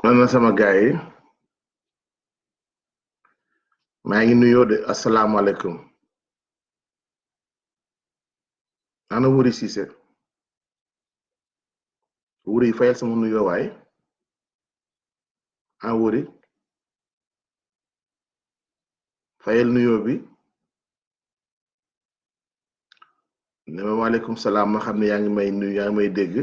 man sama gaay yi maa ngi nuyoo de asalaamaaleykum ana Wuri Cissé Wuri fayal sama nuyoo waay Wuri fayal nuyoo bi ne ma waaleykum salaam ma xam ne yaa ngi may nuyu yaa ngi may dégg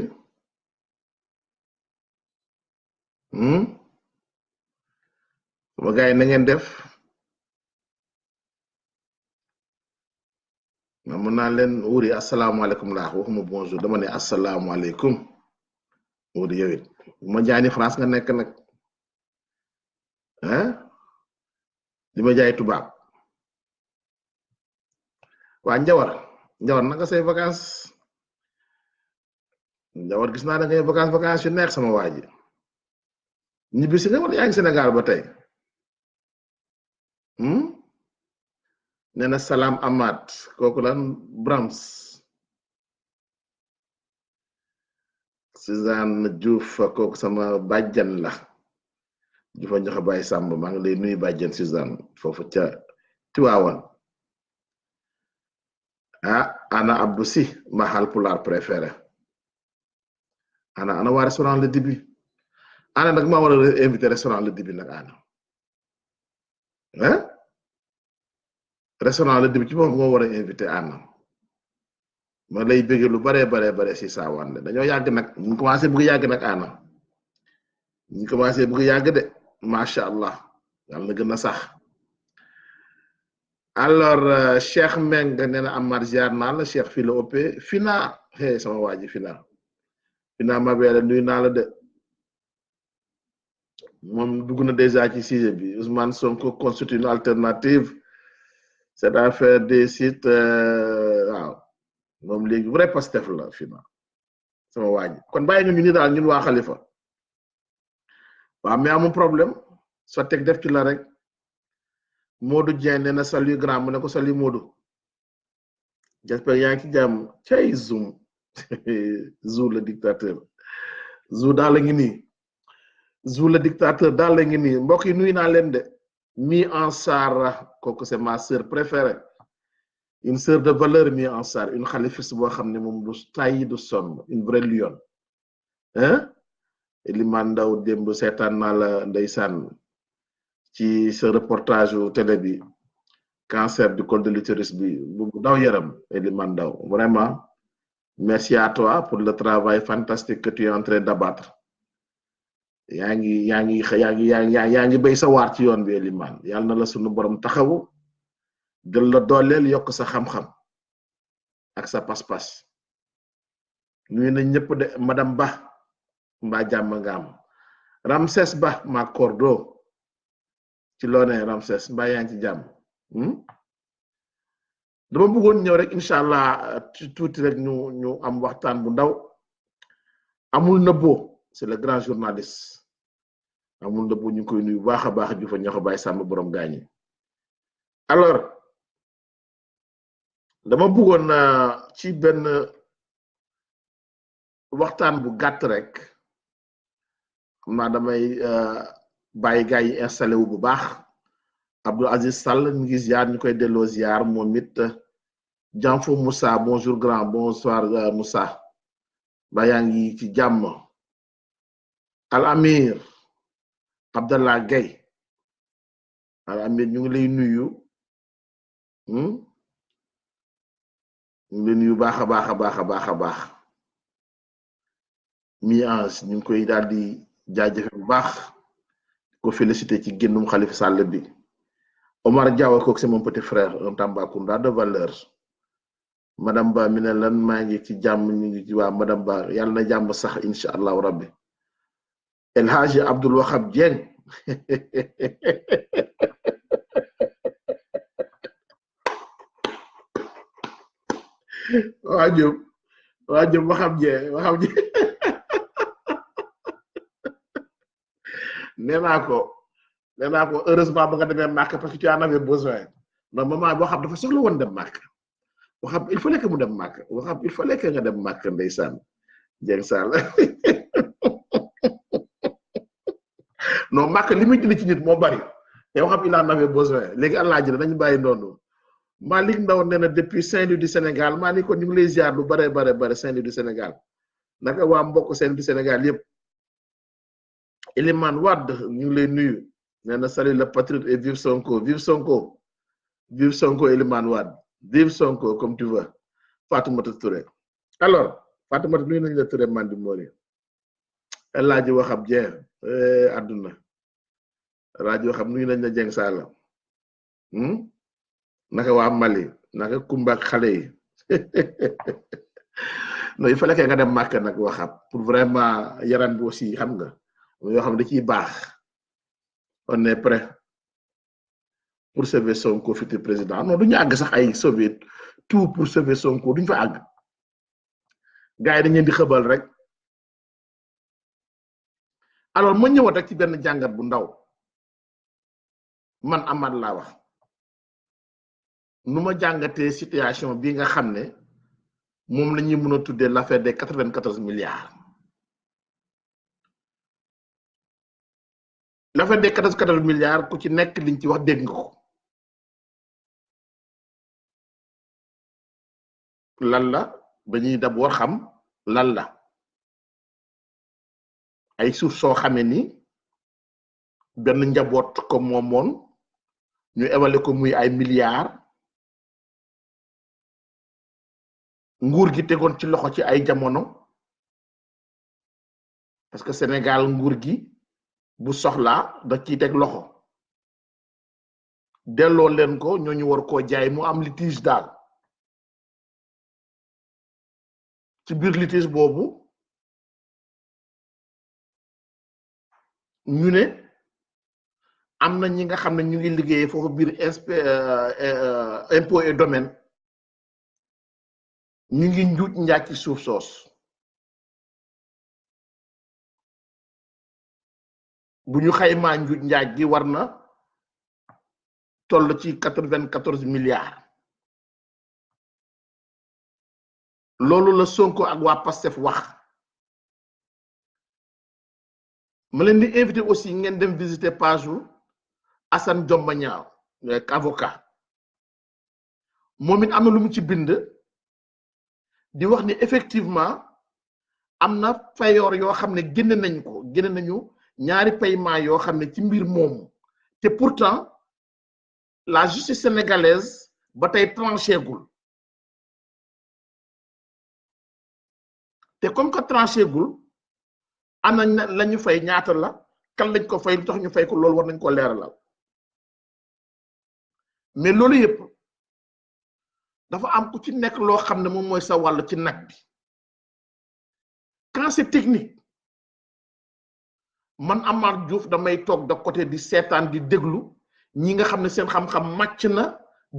sama gaay yi na ngeen def mën naa leen Wuri asalaamaaleykum laa waxuma bonjour dama ne asalaamaaleykum Wuri yow it ma jaani France nga nekk nag di ma jaay tubaab waa Njawar naka say vacances Njawar gis naa da ngay vacances yu neex sama waa ji ñibbisi nga wala yaa ngi Sénégal ba tey nee na Salam Amad kooku lan Brahms Suzanne Diouf kooku sama bàjjan la Jufa Njoxe Baye Samb maa ngi lay nuyu bàjjan Suzanne foofu ca Tiwaawan ana Abdou Si ma Haalpulaar préféré ana waa restaurant Le Dibi ana nag maa war a invité restaurant Le Dibi nag ana restaurant Le Dibi ci moom moo war a invité ana ma lay bëgg lu bare si saawaan dañoo yàgg nag ñu commencé bëgg yàgg nag ana ñu commencé bëgg yàgg de macha allah yàlla na gën a sax alors Cheikh Meng nee na Amar ziar naa la Cheikh fii la ëppee Fina sama waa ji Fina ma beela nuyu naa la de moom dugg na déjà ci sujet bi Ousmane Sonko constitue une alternative cette affaire des sites waaw moom léegi vrai Pastef la Fina sama waa ji kon bàyyi ñu ni daal ñun waa Xalifa waaw mais amul problème soo teg def ci la rek Modou Dieng nee na salut grand mu ne ko salut Modou j'espère yaa ngi ci jàmm cay Zoom Zou le dictateur Zou daal la ngi nii Zou le dictateur daal la ngi nii mbokk yi nuyu naa leen de Mi Ansar kooku c'est ma sœur préférée une sœur de valeur Mi Ansar une xalifiste boo xam ne moom du tàyyi du sonn une vraie lionne Eliman Ndaw démb seetaan naa la ndeysaan ci ce reportage au télé bi cancer du col de l'utérus bi bu daw yaram Eliman Ndaw vraiment merci à toi pour le travail fantastique que tu es en train d'abattre yaa ngi béy sa waar ci yoon bi Eliman yàlla na la sunu borom taxawu gën la dooleel yokk sa xam-xam ak sa pas-pas nuyu na ñëpp de madame Ba mbaa jàmm nga am Ramses Ba ma cordo ci loo ne Ramses mbaa yaa ngi ci jàmm dama bëggoon ñëw rek incha allah tuuti rek ñu am waxtaan bu ndaw amul nëbbo c'est le grand journaliste amul nëbbo ñu koy nuyu baax a baax Jufa Njoxe Baye Samb borom gaañi alors dama bëggoon ci benn waxtaan bu gàtt rek xam naa damay bàyyi gaa yi installé wu bu baax Abdou Aziz Sall ñu ngi ziar ñu koy delloo ziar moom it Janfo Moussa bonjour grand bonsoir Moussa ba yaa ngi ci jàmm Al Amir Abdallah Gaye Al Amir ñu ngi lay nuyu ñu ngi lay nuyu baax a baax mi ange ñu ngi koy daal di jaajëfe bu baax ko félicité ci génnum Khalifa Sall bi Omar Diaw kooku c'est mon petit frère un Tambacounda de valeur madame Ba mi ne lan maa ngi ci jàmm ñu ngi ci waa madame Ba yàlla na jàmm sax incha allahu rabbi El Hadji Abdoul Wahab Dieng waa Diop Wahab Dieng nee naa ko heureusement ba nga demee Màkka parce que tu en avais besoin non maman boo xam dafa soxla woon dem Màkka boo xam il fallait que mu dem Màkka boo xam il fallait que nga dem Màkka ndeysaan Dieng Sall non Màkka li muy jëlee ci nit moo bari te yoo xam il en avait besoin léegi Allah ji nañu bàyyi noonu Malick Ndaw nee na depuis Saint-Louis du Sénégal maa ni ko ñu ngi lay ziar lu bare Saint-Louis du Sénégal naka waa mbokk Saint-Louis du Sénégal yëpp Elimane Wade ñu ngi lay nuyu nee na salut le patriote et vive Sonko vive Sonko Elimane Wade vive Sonko comme tu veux Fatoumata Touré alors Fatoumata nuyu nañu la Touré Mandi Mori El Hadji Waxab Dieng àdduna rajo xam nuyu nañ la Dieng Sall naka waa Mali naka Kumba ak xale yi non il fallait que nga dem Màkka nag Waxab pour vraiment yaram bi aussi xam nga yoo xam ne da ciy baax on est prêt pour sauver Sonko futur président non duñu àgg sax ay sauver tout pour sauver Sonko duñu fa àgg gars yi dañ leen di xëbal rek alors ma ñëwaat rek ci benn jàngat bu ndaw man Amath laa wax nu ma jàngatee situation bi nga xam ne moom la ñuy mën a tuddee l'affaire des 94 milliards l'affaire des 94 milliards ku ci nekk liñ ci wax dégg nga ko lan la dañuy d'abord xam lan la ay suuf soo xamee ni benn njaboot ko moomoon ñu évalué ko muy ay milliards nguur gi tegoon ci loxo ci ay jamono parce que Sénégal nguur gi bu soxlaa da ciy teg loxo delloo leen ko ñooñu war koo jaay mu am litige daal ci biir litige boobu ñu ne am na ñi nga xam ne ñu ngi liggéeyee foofu biir impôt et domaine ñu ngi njuuj njaaj ci suuf soos bu ñu xaymaa njuuj njaaj gi war na toll ci 94 milliards loolu la Sonko ak waa Pastef wax ma leen di invité aussi ngeen dem visiter page u Assane Diomba Niang avocat moom it am na lu mu ci bind di wax ni effectivement am na fayoor yoo xam ne génne nañu ñaari paiement yoo xam ne ci mbir moomu te pourtant la justice sénégalaise ba tey tranché gul te comme que tranché gul am na la ñu fay ñaata la kan lañ ko fay lu tax ñu fay ko loolu war nañ ko leeralal mais loolu yëpp dafa am ku ci nekk loo xam ne moom mooy sa wàll ci nag bi quand c'est technique man Amath Diouf damay toog de côté di seetaan di déglu ñi nga xam ne seen xam-xam màcc na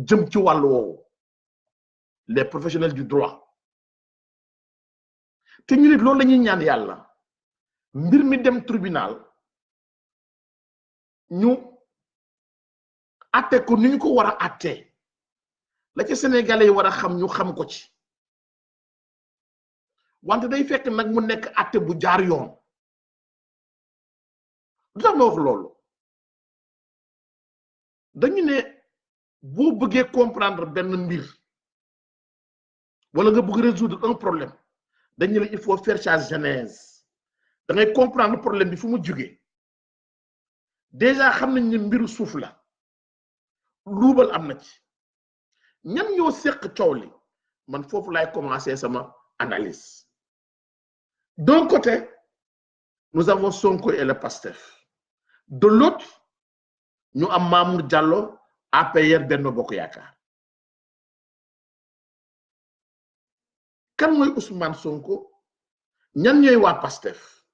jëm ci wàllu woowu les professionnels du droit te ñu nit loolu la ñuy ñaan yàlla mbir mi dem tribunal ñu atte ko ni ñu ko war a attee la ca sénégalais yi war a xam ñu xam ko ci wante day fekk nag mu nekk atte bu jaar yoon lu tax ma wax loolu dañu ne boo bëggee comprendre benn mbir wala nga bëgg résoudre un problème dañu ne il faut faire sa genèse da ngay comprendre problème bi fu mu jógee déjà xam nañ ne mbiru suuf la luubal am na ci ñan ñoo seq coow li man foofu laay commencer sama analyse d'un côté nous avons Sonko et le Pastef de l'autre ñu am Mamour Diallo APR Benno Bokk Yaakaar kan mooy Ousmane Sonko ñan ñooy waa Pastef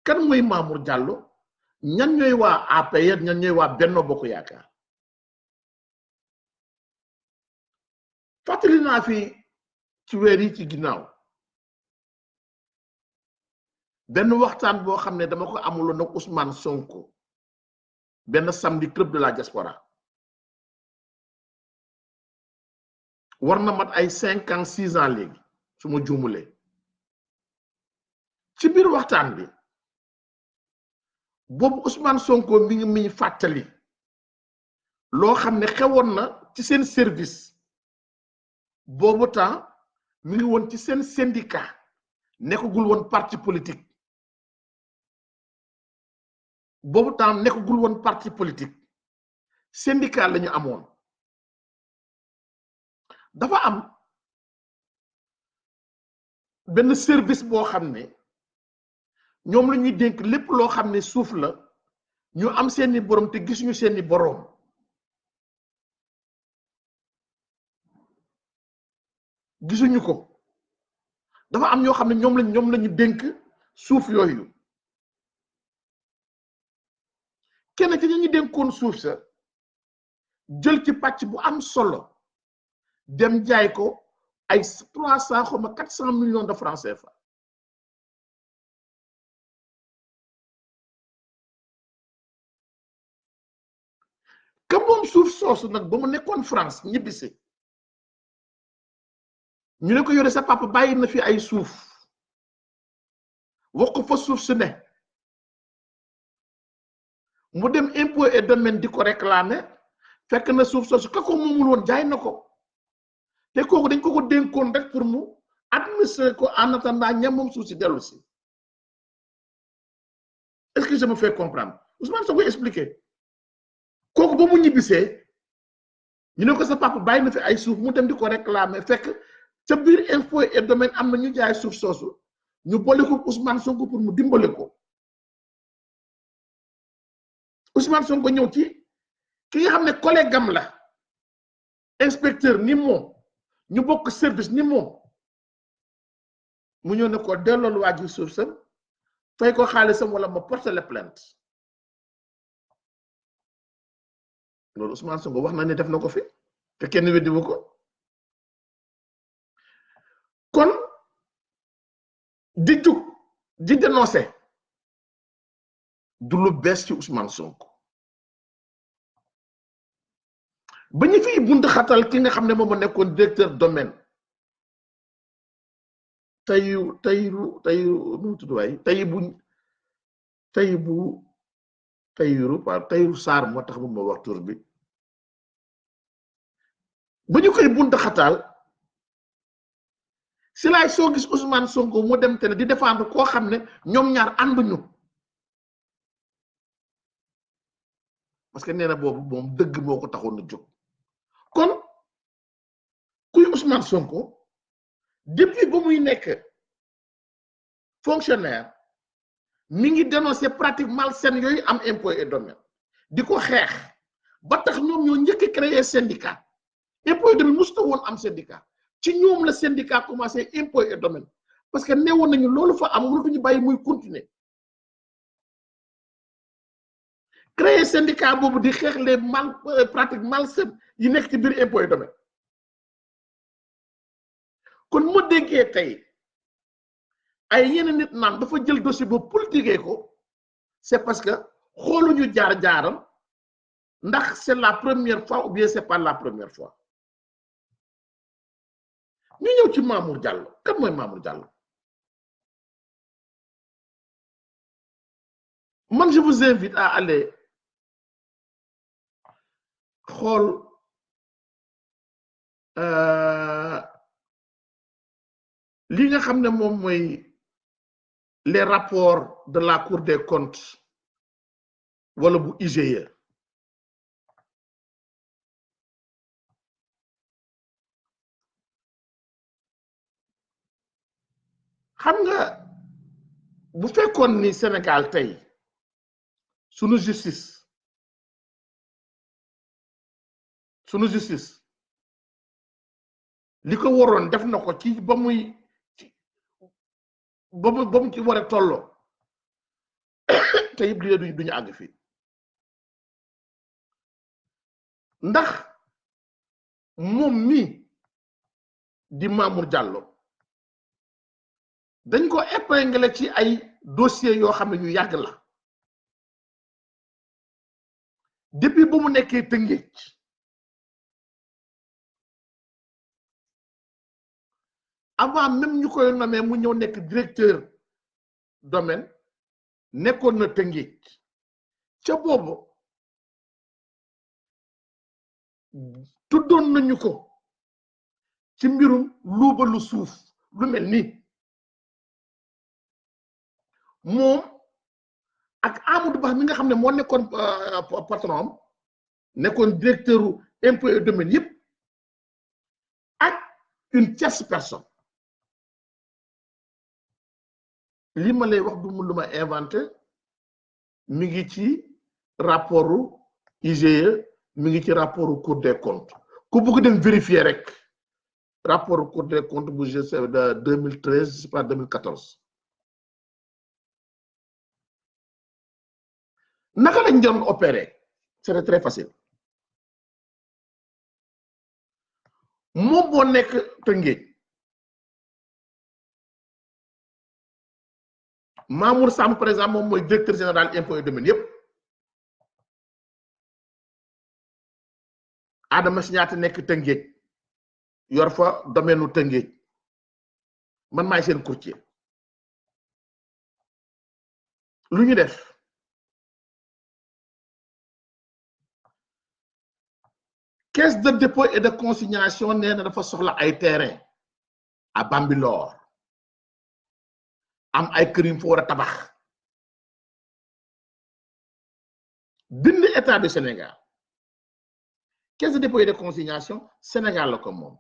kan mooy Mamour Diallo ñan ñooy waa APR ñan ñooy waa Benno Bokk Yaakaar fàttali naa fi ci weer yi ci ginnaaw benn waxtaan boo xam ne dama ko amuloon nag Ousmane Sonko benn samedi club de la diaspora war na mat ay 5 ans 6 ans léegi su ma juumulee ci biir waxtaan bi boobu Ousmane Sonko mi ngi fàttali loo xam ne xewoon na ci seen service boobu temps mi ngi woon ci seen syndicat nekkagul woon parti politique boobu temps nekkagul woon parti politique syndicat la ñu amoon dafa am benn service boo xam ne ñoom la ñuy dénk lépp loo xam ne suuf la ñu am seeni borom te gisuñu seeni borom gisuñu ko dafa am ñoo xam ne ñoom lañu dénk suuf yooyu kenn ci ñu dénkoon suuf sa jël ci pàcc bu am solo dem jaay ko ay 300 xaw ma 400 millions de francs CFA ka moom suuf soosu nag ba mu nekkoon France ñibbisi ñu ne ko yore sa papa bàyyi na fi ay suuf wax ko fa suuf su ne mu dem impôt et domaine di ko réclamer fekk na suuf soosu ka ko moomul woon jaay na ko te kooku dañ ko dénkoon rek pour mu administrer ko en attendant ñam moom suuf si dellu si est-ce que je me fais comprendre Ousmane Sonko expliquer kooku ba mu ñibbisee ñu ne ko sa papa bàyyi na fi ay suuf mu dem di ko réclamer fekk ca biir impôt et domaine am na ñu jaay suuf soosu ñu boole ko Ousmane Sonko pour mu dimbale ko Ousmane Sonko ñëw ci ki nga xam ne collègue am la inspecteur ni moom ñu bokk service ni moom mu ñëw ne ko delloolu waa ji suuf sam fay ko xaalisam wala ma porter la plainte loolu Ousmane Sonko wax na ne def na ko fi te kenn weddiwu ko kon di jug di dénoncer du lu bees ci Ousmane Sonko ba ñu fi bunt xatal ki nga xam ne moom ma nekkoon directeur domaine tayu nu mu tudd waay Tayiru Sarr moo tax mun ma wax tur bi ba ñu koy bunt xatal si laay soo gis Ousmane Sonko mu dem te ne di défendre koo xam ne ñoom ñaar ànduñu parce que nee na boobu moom dëgg moo ko taxoon na jóg kon kuy Ousmane Sonko depuis ba muy nekk fonctionnaire mi ngi dénoncer pratique malsaine yooyu am impôt et domaine di ko xeex ba tax ñoom ñoo njëkk créer syndicat impôt et domaine musuta woon am syndicat ci ñoom la syndicat commencé impôt et domaine parce que newoon nañu loolu fa am mënatuñu bàyyi muy continuer créer syndicat boobu di xeex les pratiques malsaines yi nekk ci biir impôt et domaine kon ma déggee tey ay yeneen nit naan dafa jël dossier boobu politiquer ko c'est parce que xooluñu jaar-jaaram ndax c'est la première fois ou bien c'est pas la première fois ñu ñëw ci Mamour Diallo kan mooy Mamour Diallo man je vous invite à aller xool li nga xam ne moom mooy les rapports de la Cour des comptes wala bu IGE xam nga bu fekkoon ni Sénégal tey sunu justice li ko waroon def na ko ci ba mu ci war a tolloo te yëpp li duñu àgg fii ndax moom mi di Mamour Diallo dañ ko épinglé ci ay dossier yoo xam ne yu yàgg la depuis bu mu nekkee Tëngéej avant même ñu koy nommé mu ñëw nekk directeur domaine nekkoon na Tëngéej ca boobu tuddoon nañu ko ci mbirum luubalu suuf lu mel ni moom ak Amadou Ba mi nga xam ne moo nekkoon patron nekkoon directeur impôt et domaine yëpp ak une tierce personne li ma lay wax du mu lu ma inventé mi ngi ci rapportu IGE mi ngi ci rapportu Cour des comptes ku bëgg dem vérifier rek rapport Cour des comptes bu GC de 2013 c'est pas 2014 naka lañ doon opérer c'est très facile moom boo nekk Tëngéej Mamour Samb par exemple moom mooy directeur général impôt et domaine yëpp Adama Signaté nekk Tëngéej yor fa domaine u Tëngéej man maay seen courtier lu ñu def caisse de dépôt et de consignation nee na dafa soxla ay terrain à Bambilor am ay kër yu fa war a tabax bind état du Sénégal caisse de dépôt et de consignation Sénégal la ko moom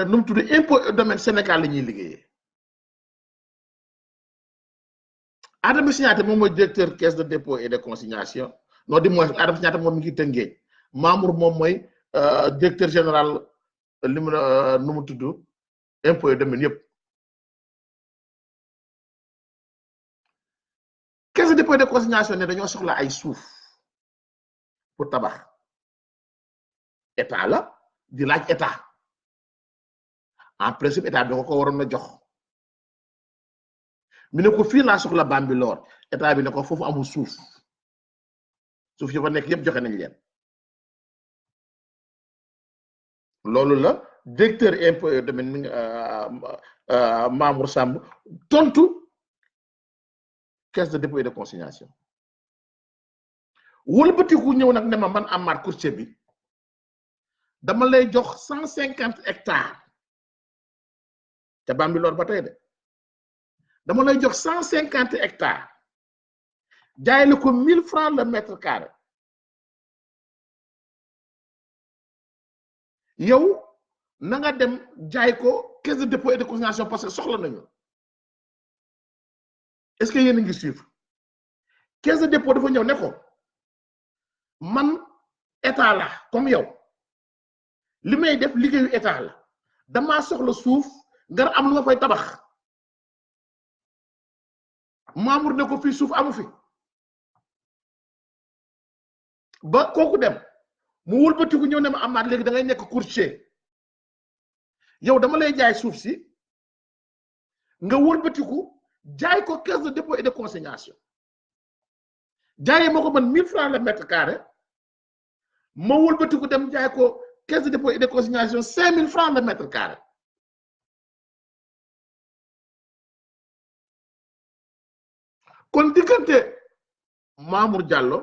nu mu tudd impôt et domaine Sénégal la ñuy liggéeyee Adama Signaté moom mooy directeur caisse de dépôt et de consignation non di mooy Adama Signaté moom mi ngi Tëngéej Mamour moom mooy directeur général li mu nu mu tudd impôt et domaine yëpp caisse de dépôt et de consignation ne dañoo soxla ay suuf pour tabax état la di laaj état en principe état bi ko waroon na jox mi ne ko fii laa soxla Bambilor état bi ne ko foofu amul suuf suuf yi fa nekk yëpp joxe nañ leen loolu la directeur impôt et domaine mi Mamour Samb tontu caisse de dépôt et de consignation wëlbatiku ñëw nag ne ma man Amath courtier bi dama lay jox 150 hectares te Bambilor ba tey de dama lay jox 150 hectares jaay la ko 1000 francs le mètre carré yow na nga dem jaay ko caisse de dépôt et de consignation parce que soxla nañu est-ce que yéen a ngi suivre caisse de dépôt dafa ñëw ne ko man état la comme yow li may def liggéeyu état la damaa soxla suuf nga am lu nga fay tabax Mamour ne ko fii suuf amu fi ba kooku dem mu wëlbatiku ñëw ne ma Amath léegi da ngay nekk courtier yow dama lay jaay suuf si nga wëlbatiku jaay ko caisse de dépôt et de consignation jaayee ma ko man 1000 francs le mètre carré ma wëlbatiku dem jaay ko caisse de dépôt et de consignation 5000 francs le mètre carré kon diggante Mamour Diallo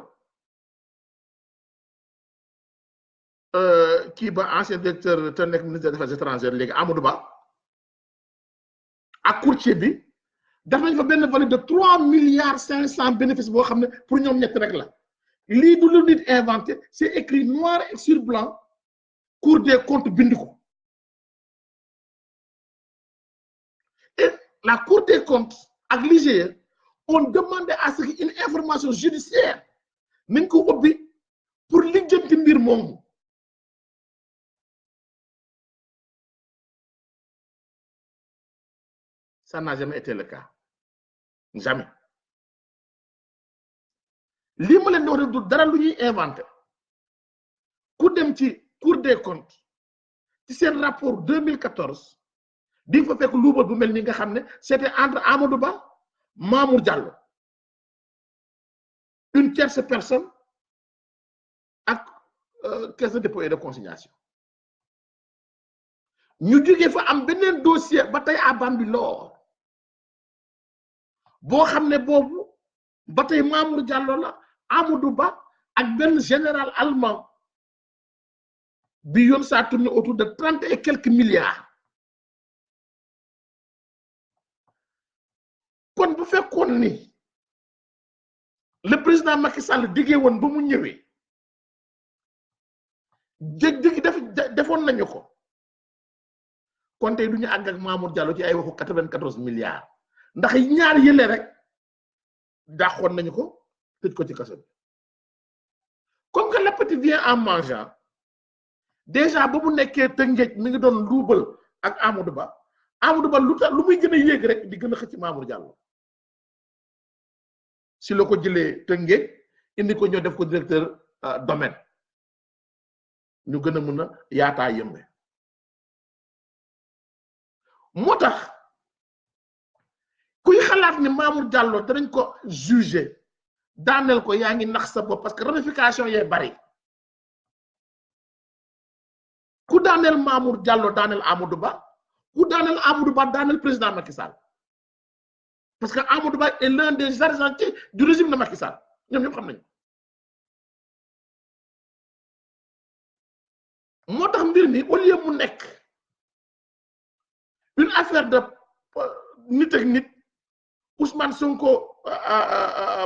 kii ba ancien directeur te nekk ministre des affaires étrangères léegi Amadou Ba ak courtier bi def nañ fa benn valeur de 3,5 milliards bénéfice boo xam ne pour ñoom ñett rek la lii du lu nit inventé c'est écrit noir sur blanc Cour des comptes bind ko et la Cour des comptes ak l'IGE on demandé à ce qu'une information judiciaire nañ ko ubbi pour lijjanti mbir moomu ça n'a jamais été le cas jamais lii ma leen di wax du dara lu ñuy inventé ku dem ci Cour des comptes ci seen rapport 2014 di fa fekk luubal bu mel ni nga xam ne c'était entre Amadou Ba Mamour Diallo une tierce personne ak caisse de dépôt et de consignation ñu jógee fa am beneen dossier ba tey à Bambilor boo xam ne boobu ba tey Mamour Diallo la Amadou Ba ak benn général allemand bi yoon ça tourne autour de 30 et quelques milliards kon bu fekkoon ni le président Macky Sall diggee woon ba mu ñëwee defoon nañu ko kon tey du ñu àgg ak Mamour Diallo ci ay waxu 94 milliards ndax ñaar yële rek dàqoon nañu ko tëj ko ci kaso bi comme que l'appétit vient en mangeant déjà ba mu nekkee Tëngéej mi ngi doon luubal ak Amadou Ba lu muy gën a yéeg rek di gën a xëcc Mamour Diallo si la ko jëlee Tëngéej indi ko ñoo def ko directeur domaine ñu gën a mën a yaataa yëmbe moo tax kuy xalaat ni Mamour Diallo danañ ko juger daaneel ko yaa ngi nax sa bopp parce que ramification yee bari ku daaneel Mamour Diallo daaneel Amadou Ba ku daaneel Amadou Ba daaneel président Macky Sall parce que Amadou Ba est l'un des argentiers du régime de Macky Sall ñoom ñëpp xam nañu moo tax mbir mi au lieu mu nekk une affaire de nit ak nit Ousmane Sonko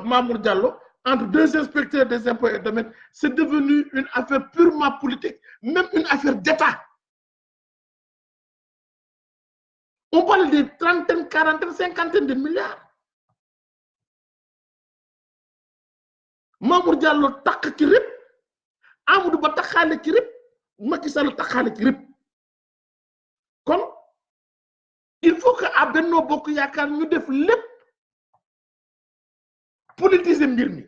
Mamour Diallo entre deux inspecteurs des impôts et domaines c'est devenu une affaire purement politique même une affaire d'État. On parle de trentaine, quarantaine, cinquantaine de milliards. Mamour Diallo takk ci rip Amadou Ba taxaale ci rip Macky Sall taxaale ci rip kon il faut que à Benno Bokk Yaakaar ñu def lépp politiser mbir mi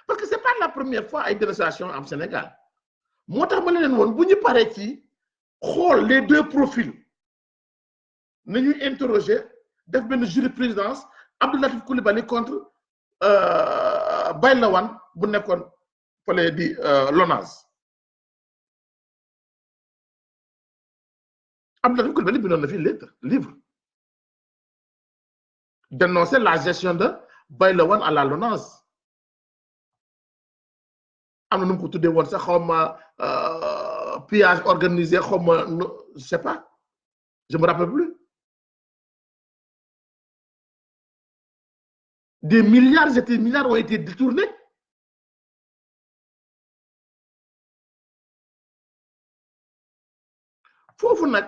parce que c'est pas la première fois ay dénonciation am Sénégal moo tax ma leen woon bu ñu paree ci xool les deux profils nañu interroger def benn jurisprudence Abdou Latif Coulibaly contre Bayla Wane bu nekkoon fale di LONASE Abdou Latif Coulibaly bindoon na fi livre dénoncer la gestion de Bayla Wane à la LONASE am na nu mu ko tuddee woon sax xaw ma pillage organisé xaw ma je sais pas je me rappelle plus des milliards et des milliards ont été détournés foofu nag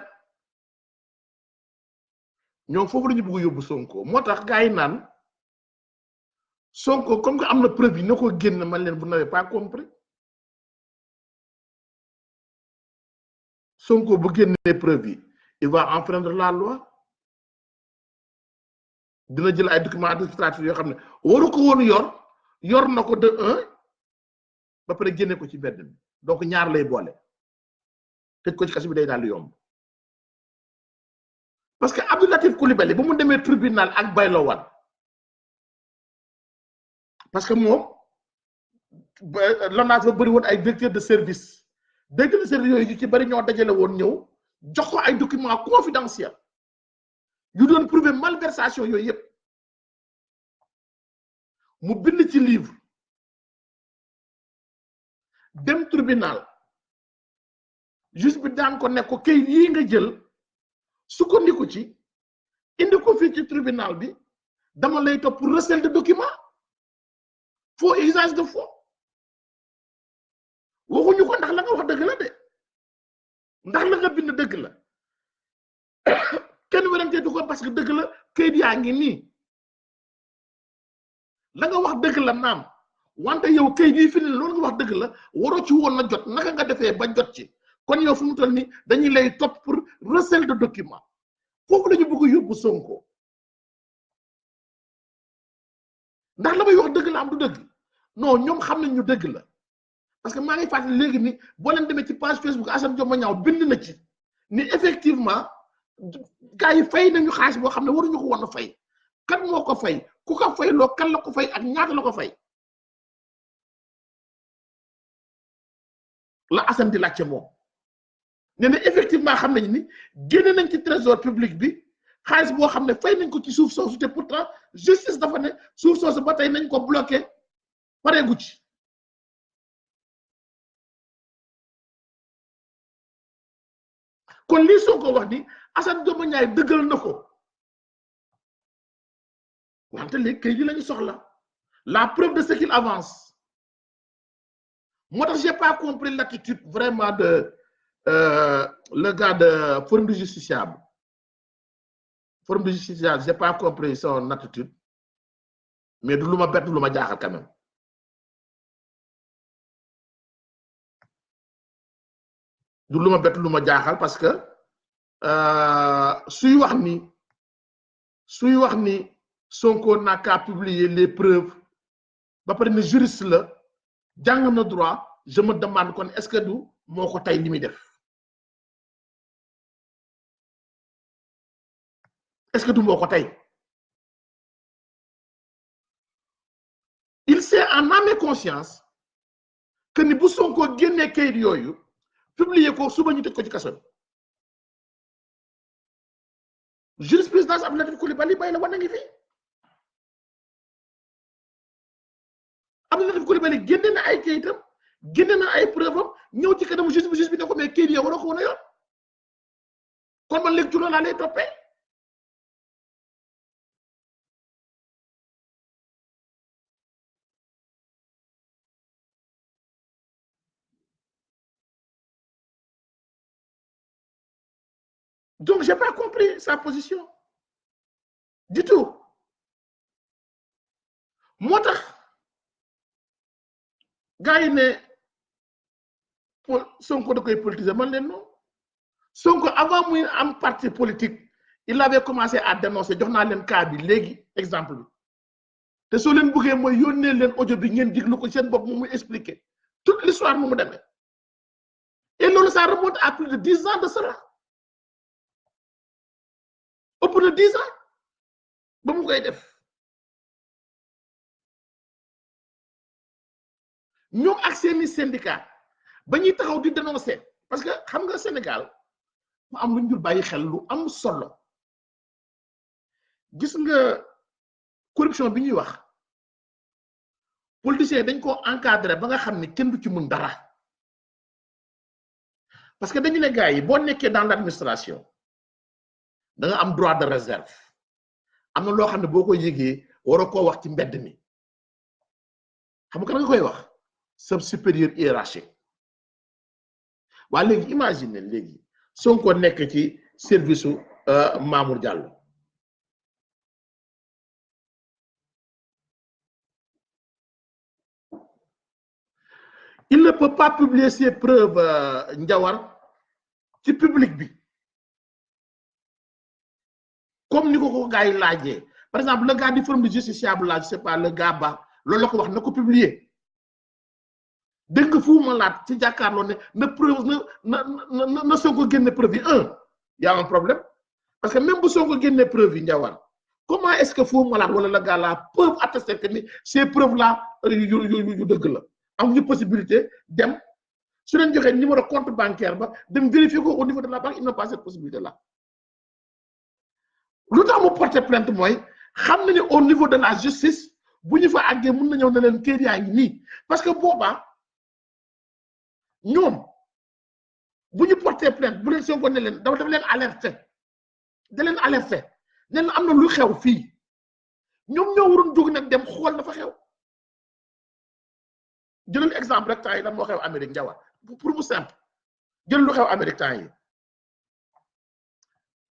ñoom foofu la ñu bëgg yóbbu Sonko moo tax gars yi naan Sonko comme que am na preuve yi na ko génn man leen vous n'avez pas compris Sonko bu génnee preuve yi il va enfreindre la loi dina jël ay documents administratifs yoo xam ne waru ko woon yor na ko de un ba pare génne ko ci mbedd mi donc ñaar lay boole tëj ko ci kaso bi day daal di yomb parce que Abdou Latif Coulibaly ba mu demee tribunal ak Bayla Wane parce que moom LONASE ba bëri woon ay directeur de service yooyu yu ci bëri ñoo dajale woon ñëw jox ko ay documents confidentiels yu doon prouver malversation yooyu yëpp mu bind ci livre dem tribunal juge bi daan ko ne ko kayit yii nga jël sukkandiku ci indi ko fii ci tribunal bi dama lay topp pour recel de document faux usage de faux waxuñu ko ndax la nga wax dëgg la de ndax la nga bind dëgg la kenn werante du ko parce que dëgg la kayit yaa ngi nii la nga wax dëgg la naam wante yow kayit yi fi ne loolu nga wax dëgg la waroo ci woon na jot naka nga defee ba jot ci kon yow fu mu toll nii dañuy lay topp pour recel de document foofu la ñu bëgg a yóbbu Sonko ndax la may wax dëgg la am du dëgg non ñoom xam nañ ñu dëgg la parce que maa ngi fàttali léegi ni boo leen demee ci page Facebook Assane Dioma Niang bind na ci ni effectivement gars yi fay nañu xaalis boo xam ne waruñu ko woon a fay kan moo ko fay ku ko fay loo kan la ko fay ak ñaata la ko fay la Assane di laajte moom nee na effectivement xam nañ ni génne nañ ci trésor public bi xaalis boo xam ne fay nañ ko ci suuf soosu te pourtant justice dafa ne suuf soosu ba tey nañ ko bloqué pareegu ci kon lii Sonko wax ni Assane Dioma Ndiaye dëggal na ko wante léegi kay yi lañu soxla la preuve de ce qu'il avance moo tax j'ai pas compris l'attitude vraiment de le gars de Forum du Justiciable j'ai pas compris son attitude mais du lu ma bett lu ma jaaxal quand même du lu ma bett lu ma jaaxal parce que suy wax ni Sonko n'a qu'à publier les preuves ba pare ne juriste la jàng na droit je me demande kon est-ce que du moo ko tey li muy def est-ce que du moo ko tey il sait en âme et conscience que ni bu Sonko génnee kayit yooyu publier ko suba ñu tëj ko ci kaso jurisprudence Abdou Latif Coulibaly bay la war na ngi fi Abdou Latif Coulibaly génne na ay kayitam génne na ay preuve am ñëw ci kanam juge bi ne ko mais kayit yi waroo ko woon a yor kon man léegi ci loolu laa lay toppee donc j'ai pas compris sa position du tout moo tax gars yi ne Sonko da koy politiser man leen non Sonko avant muy am parti politique il avait commencé à dénoncer jox naa leen cas bi léegi exemple bi te soo leen bëggee mooy yónnee leen audio bi ngeen diglu ko seen bopp mu muy expliquer toute l'histoire mu demee et loolu ça remonte à plus de 10 ans de cela ëpp na 10 ans ba mu koy def ñoom ak seeni syndicat ba ñuy taxaw di dénoncer parce que xam nga Sénégal mu am lu ñu dul bàyyi xel lu am solo gis nga corruption bi ñuy wax politiciens dañ ko encadré ba nga xam ne kenn du ci mën dara parce que dañu ne gars yi boo nekkee dans l'administration da nga am droit de réserve am na loo xam ne boo ko yëgee waroo koo wax ci mbedd mi xam nga nga koy wax sa supérieur hiérarchique waa léegi imagine léegi Sonko nekk ci service su Mamour Diallo il ne peut pas publier ses preuves Ndiawar ci public bi comme ni ko gars yi laajee par exemple le gars du Forum du Justiciable là je sais pas le gars ba loolu la ko wax na ko publier dégg nga fu ma laat ci jàkkaarloo ne na preuve na Sonko génne preuve yi y a un problème parce que même bu Sonko génne preuve yi Ndiawar comment est-ce que fu ma laat wala le gars là peuvent attester que ni ces preuves là yu dëgg la am ñu possibilité dem su leen joxee numéro compte bancaire ba dem vérifier ko au niveau de la banque ils n'ont pas cette possibilité là lu tax mu porter plainte mooy xam na ne au niveau de la justice bu ñu fa àggee mën na ñëw ne leen kër yaa ngi nii parce que boobaa ñoom bu ñu porter plainte bu leen Sonko ne leen dafa leen alerter da leen alerter ne leen am na lu xew fii ñoom ñoo waroon jóg nag dem xool dafa xew jëlal exemple rek temps yi lan moo xew Amérique Ndiawar pour mu simple jël lu xew Amérique temps yi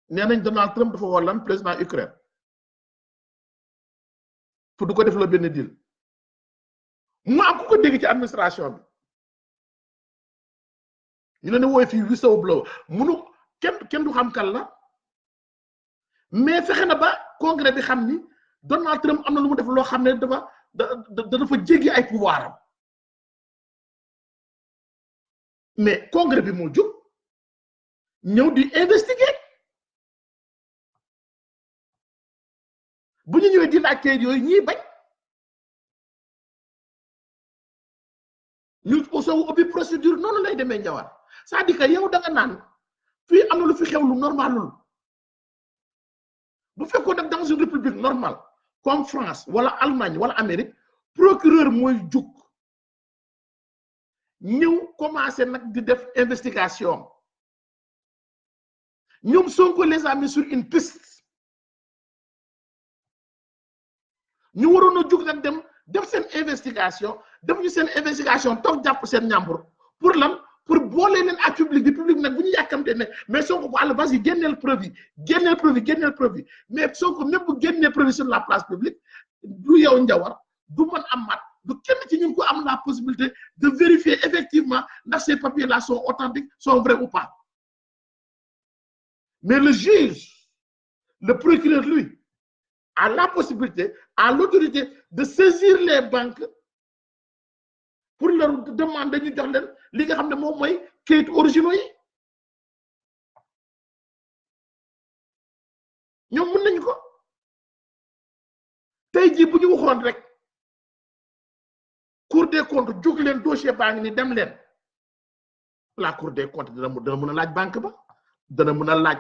nee nañ Donald Trump dafa woo lan président Ukraine pour du ko def la benn deal mu am ku ko dégg ci administration bi ñu leen wooy fii whistleblower munu kenn du xam kan la mais fexe na ba congrès bi xam ni Donald Trump am na lu mu def loo xam ne dafa jéggi ay pouvoir am mais congrès bi moo jóg ñëw di investiguer bu ñu ñëwee di laaj kayit yooyu ñii bañ ñu ko soo ubbi procédure noonu lay demee Njawar c'est-à-dire que yow da nga naan fii am na lu fi xew lu normalul bu fekkoon nag dans une république normale comme France wala Allemagne wala Amérique procureur mooy jug ñëw commencé nag di def investigation ñoom Sonko les a mis sur une piste ñu waroon a jug nag dem def seen investigation def ñu seen investigation toog jàpp seen ñàmbur pour lan pour boole leen ak public bi public nag bu ñu yàkkamte ne mais Sonko bu àll bas yi génneel preuve yi mais Sonko même bu génnee preuve sur la place publique du yow Njawar du mën am mat du kenn ci ñun ko am la possibilité de vérifier effectivement ndax ces papiers là sont authentiques sont vrais ou pas mais le juge le procureur lui a la possibilité a l'autorité de saisir les banques pour leur demander ñu jox leen li nga xam ne moom mooy kayit originaux yi ñoom mën nañu ko tey jii bu ñu waxoon rek cour des comptes jóg leen dossier baa ngi ni dem leen la cour des comptes dana mën a laaj banque ba dana mën a laaj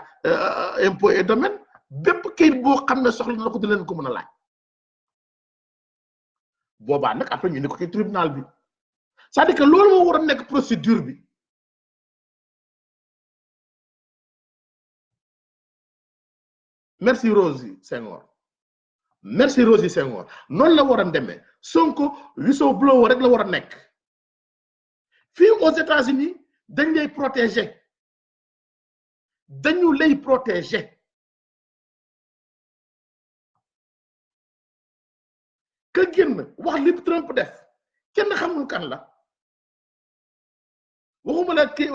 impôt et domaine bépp kayit boo xam ne soxla na ko di leen ko mën a laaj boobaa nag après ñu ne ko ci tribunal bi c'est-à-dire que loolu moo war a nekk procédure bi merci Rosie Senghor noonu la war a demee Sonko whistleblower rek la war a nekk fii aux États-Unis dañ lay protéger dañu lay protéger ka génn wax li Trump def kenn xamul kan la waxuma la kii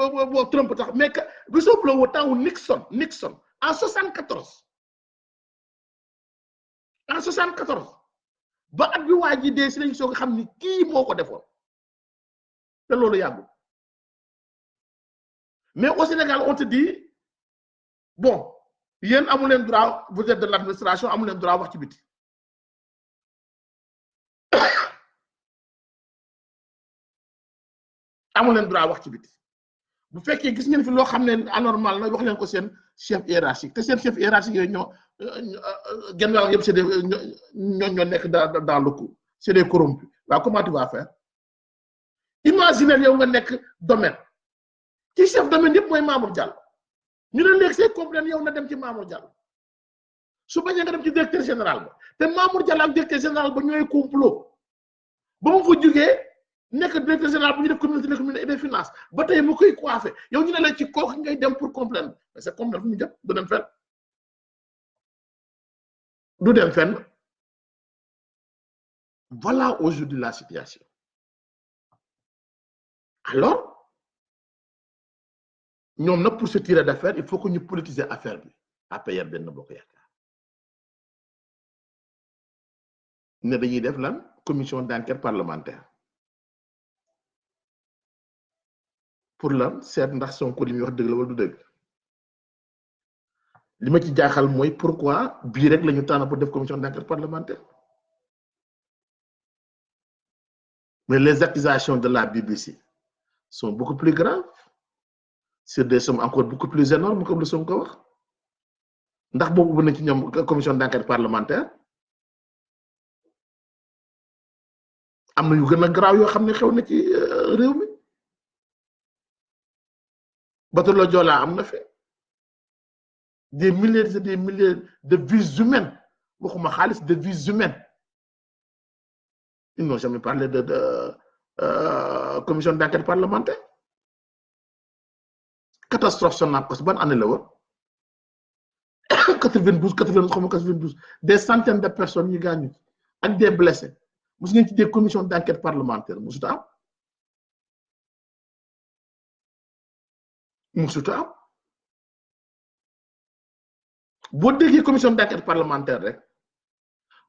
Trump tax mais que whistleblower taw Nixon en 74 ba at bi waa ji dee si lañ soog a xam ni kii moo ko defoon te loolu yàggul mais au Sénégal on te dit bon yéen amu leen droit vous êtes de l'administration amu leen droit wax ci biti amu leen droit wax ci biti bu fekkee gis ngeen fi loo xam ne anormal na wax leen ko seen chef hiérarchique te seen chef hiérarchique yooyu ñoo genn wàll yëpp c'est des ñoo nekk dans le coup c'est des corrompus waaw comment tu vas faire imaginer yow nga nekk domaine ci chef domaine yëpp mooy Mamour Diallo ñu ne léegi c'est complet yow na dem ci Mamour Diallo su bañee nga dem ci directeur général ba te Mamour Diallo ak directeur général ba ñooy complot ba mu fa jugee nekk directeur général bu ñu def communauté d'économie et des finances ba tey mu koy coiffé yow ñu ne la ci kooku ngay dem pour comprendre mais c'est comme fu mu jëm du dem fenn voilà aujourd'hui la situation alors ñoom nag pour se tirer d'affaire il faut que ñu politiser affaire bi APR Benno Bokk Yaakaar ne dañuy def lan commission d'enquête parlementaire pour lan seet ndax Sonko li muy wax dëgg la wala du dëgg li ma ci jaaxal mooy pourquoi bii rek la ñu tànn pour def commission d'enquête parlementaire mais les accusations de la BBC sont beaucoup plus graves sur des sommes encore beaucoup plus énormes comme le Sonko wax ndax boobu bu nañ ci ñoom commission d'enquête parlementaire am na yu gën a grave yoo xam ne xew na ci réew mi bateau le Joola am na fi des milliers et des milliers de vies humaines waxuma xaalis de vies humaines ils n'ont jamais parlé de commission d'enquête parlementaire catastrophe Sonacos ban année la woon 92 des centaines de personnes yu gaañu ak des blessés mos ngeen ci des commissions d'enquête parlementaire mosut a am boo déggee commission d'enquête parlementaire rek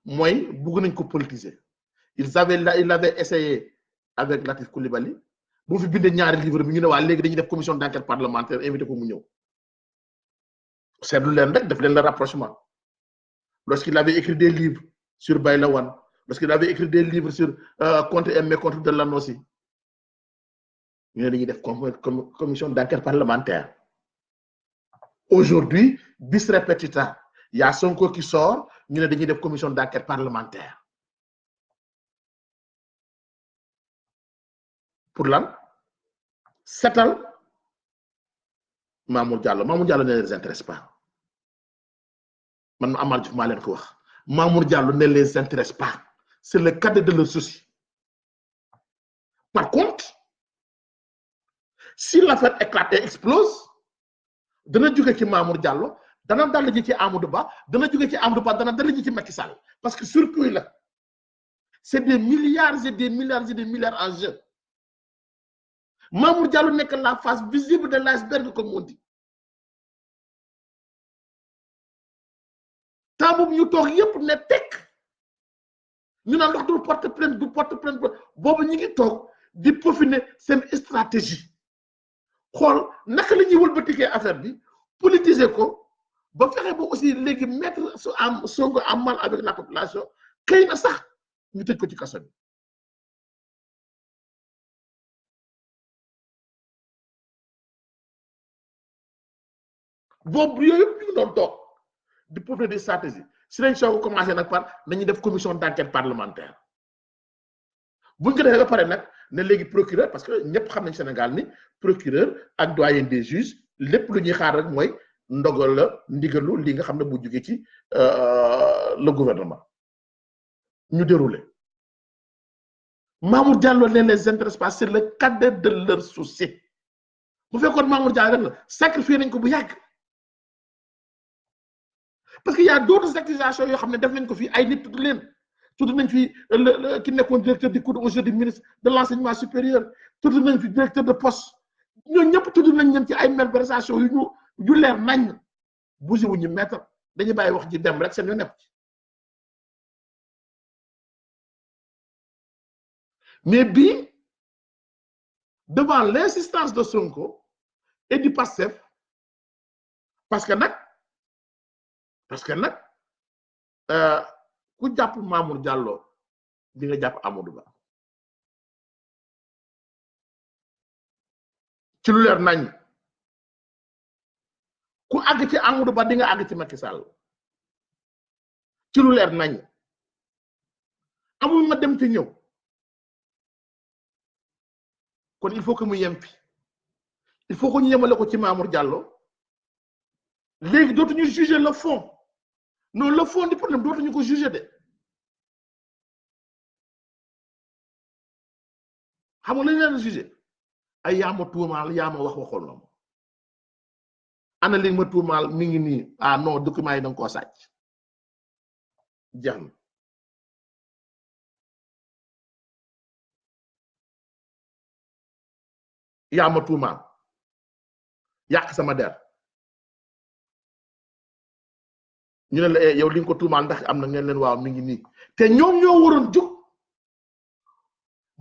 mooy bëgg nañ ko politiser il avait essayé avec Latif Coulibaly bu fi bindee ñaari livre bi ñu ne waa léegi dañuy def commission d'enquête parlementaire invité ko mu ñëw seetlu leen rek def leen le rapprochement lorsqu'il avait écrit des livres sur Baylawan, lorsqu'il avait écrit des livres sur contre et mécontre de l'ANOCI, ñu ne dañuy def commission d'enquête parlementaire. Aujourd'hui, bis repetita, il y a Sonko qui sort, ñu ne dañuy def commission d'enquête parlementaire. Pour lan setal Mamour Diallo ne les intéresse pas. Man Amal Diouf maa leen ko wax. Mamour Diallo ne les intéresse pas. C'est le cadet de leur souci. Par contre, si l'affaire éclate et explose, dana jóge ci Mamour Diallo, dana dal ji ci Amadou Ba, dana jóge ci Amadou Ba, dana dal ji ci Macky Sall. Parce que surtout là, c'est des milliards et des milliards et des milliards en jeu. Mamour Diallo n'est que la face visible de l'iceberg, comme on dit. Tant que nous avons yépp ne tek ñu naan wax du porte plainte boobu ñu ngi toog di peaufiner seen stratégie xool naka la ñuy wëlbatikee affaire bi politiser ko ba fexe ba aussi léegi mettre Sonko en mal avec la population xëy na sax ñu tëj ko ci kaso bi. boobu yooyu yëpp ñu ngi doon toog di peaufiner des stratégies si lañ soog a commencé nag par nañu def commission d'enquête parlementaire buñ ko defee ba pare nag ne léegi procureur parce que ñëpp xam nañ Sénégal ni procureur ak doyen des juges lépp lu ñuy xaar rek mooy ndogal la ndigalu li nga xam ne bu jógee ci le gouvernement ñu déroulé Mamour Diallo ne les intéresse pas, c'est le cadet de leur souci. Bu fekkoon Mamour Diallo la sacrifié nañ ko bu yàgg parce que y a d'autres accusations yoo xam ne def nañ ko fii ay nit tudd leen tudd nañ fi ki nekkoon directeur du COUD aujourd'hui ministre de l'enseignement supérieur tudd nañ fi directeur de poste ñooñu ñëpp tudd nañ leen ci ay malversations yu leer nañ busi wu ñu mettre dañuy bàyyi wax ji dem rek seen yu nekk mais bii devant l'insistance de Sonko et du Pastef parce que nag ku jàpp Mamour Diallo di nga jàpp Amadou Ba ci lu leer nañ ku àgg ci Amadou Ba di nga àgg ci Macky Sall ci lu leer nañ amul ma dem ci ñëw kon il faut que mu yem fi il faut que ñu yemale ko ci Mamour Diallo léegi dootuñu juger le fond non le fond du problème dootuñu ko juger de xam nga lañu leen juger ay yaa ma tuumaal yaa ma waxoon na ma ana li ma tuumaal mi ngi nii ah non document yi da nga koo sàcc jeex na yaa ma tuumaal yàq sama der ñu ne la yow li nga ko tuumaal ndax am na ngeen leen waaw mi ngi nii te ñoom ñoo waroon jug